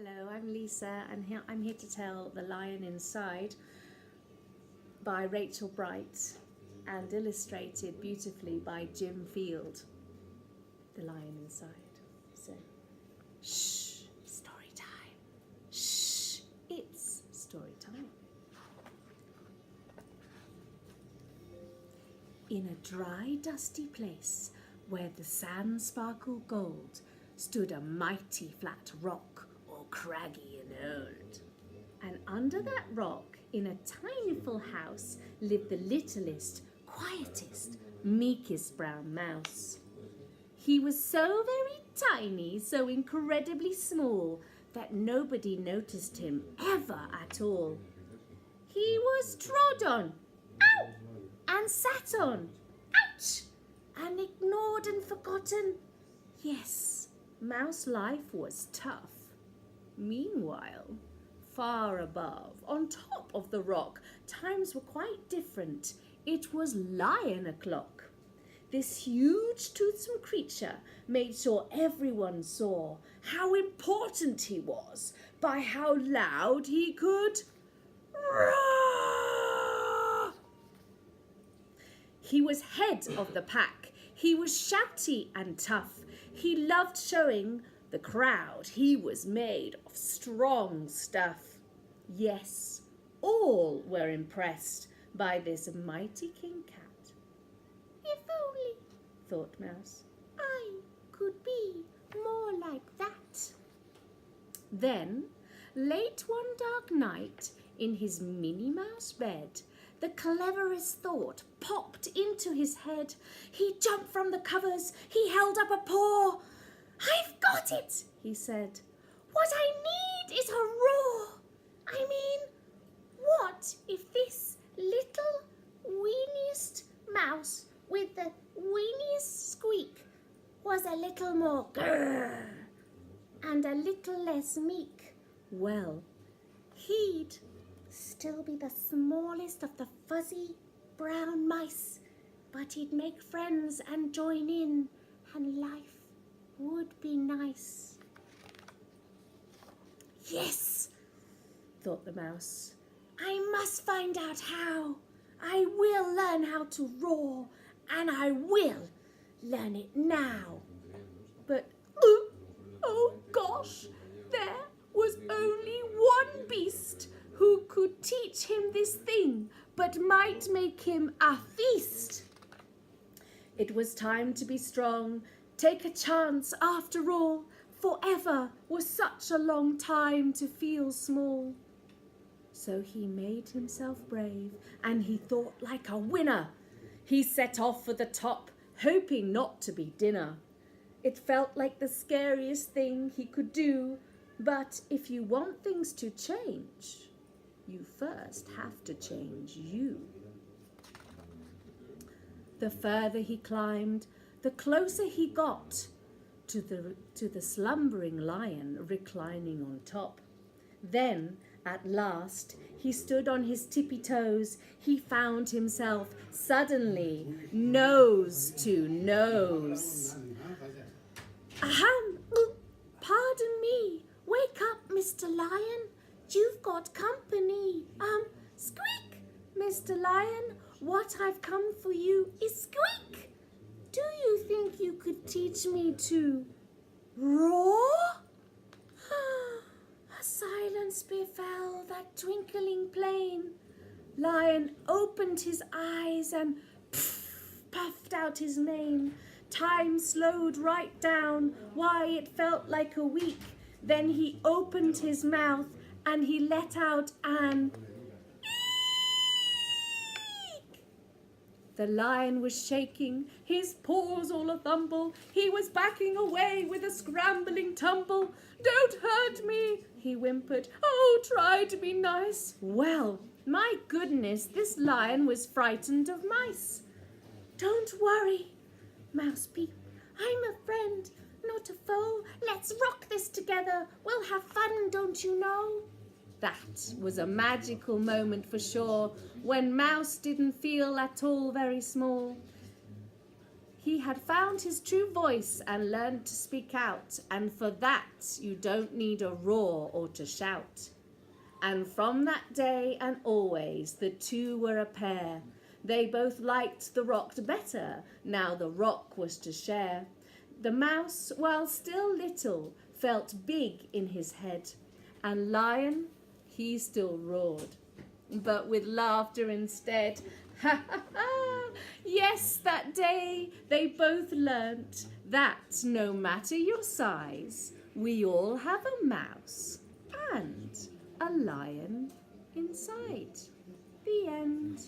Hello, I'm Lisa, and I'm here to tell The Lion Inside by Rachel Bright and illustrated beautifully by Jim Field. The Lion Inside. So, shh, story time. Shh, it's story time. In a dry, dusty place where the sand sparkled gold stood a mighty flat rock, all craggy and old. And under that rock, in a tiny little house, lived the littlest, quietest, meekest brown mouse. He was so very tiny, so incredibly small, that nobody noticed him ever at all. He was trod on, ow, and sat on, ouch, and ignored and forgotten. Yes, mouse life was tough. Meanwhile, far above, on top of the rock, times were quite different. It was lion o'clock. This huge toothsome creature made sure everyone saw how important he was by how loud he could roar. He was head of the pack. He was shouty and tough. He loved showing the crowd he was made of strong stuff. Yes, all were impressed by this mighty King Cat. If only, thought Mouse, I could be more like that. Then, late one dark night, in his Minnie Mouse bed, the cleverest thought popped into his head. He jumped from the covers. He held up a paw. I've got it, he said. What I need is a roar. I mean, what if this little weeniest mouse with the weeniest squeak was a little more grrr and a little less meek? Well, he'd still be the smallest of the fuzzy brown mice, but he'd make friends and join in, and life would be nice. Yes, thought the mouse, I must find out how. I will learn how to roar, and I will learn it now. But, oh gosh, there was only one beast who could teach him this thing, but might make him a feast. It was time to be strong, take a chance after all. Forever was such a long time to feel small. So he made himself brave, and he thought like a winner. He set off for the top, hoping not to be dinner. It felt like the scariest thing he could do, but if you want things to change, you first have to change you. The further he climbed, the closer he got to the slumbering lion reclining on top. Then, at last, he stood on his tippy toes. He found himself suddenly nose to nose. Ahem! Pardon me. Wake up, Mr. Lion. You've got company. Squeak, Mr. Lion. What I've come for you is squeak. Do you think you could teach me to roar? A silence befell that twinkling plain. Lion opened his eyes and puffed out his mane. Time slowed right down. Why, it felt like a week. Then he opened his mouth and he let out an eek. The lion was shaking, his paws all a-thumble. He was backing away with a scrambling tumble. Don't hurt me, he whimpered. Oh, try to be nice. Well, my goodness, this lion was frightened of mice. Don't worry, Mouse Peep. I'm a friend, not a foe. Let's rock this together. We'll have fun, don't you know? That was a magical moment for sure, when Mouse didn't feel at all very small. He had found his true voice and learned to speak out, and for that you don't need a roar or to shout. And from that day and always the two were a pair. They both liked the rocked better, now the rock was to share. The mouse, while still little, felt big in his head, and Lion, he still roared, but with laughter instead. Ha ha ha! Yes, that day they both learnt that no matter your size, we all have a mouse and a lion inside. The end.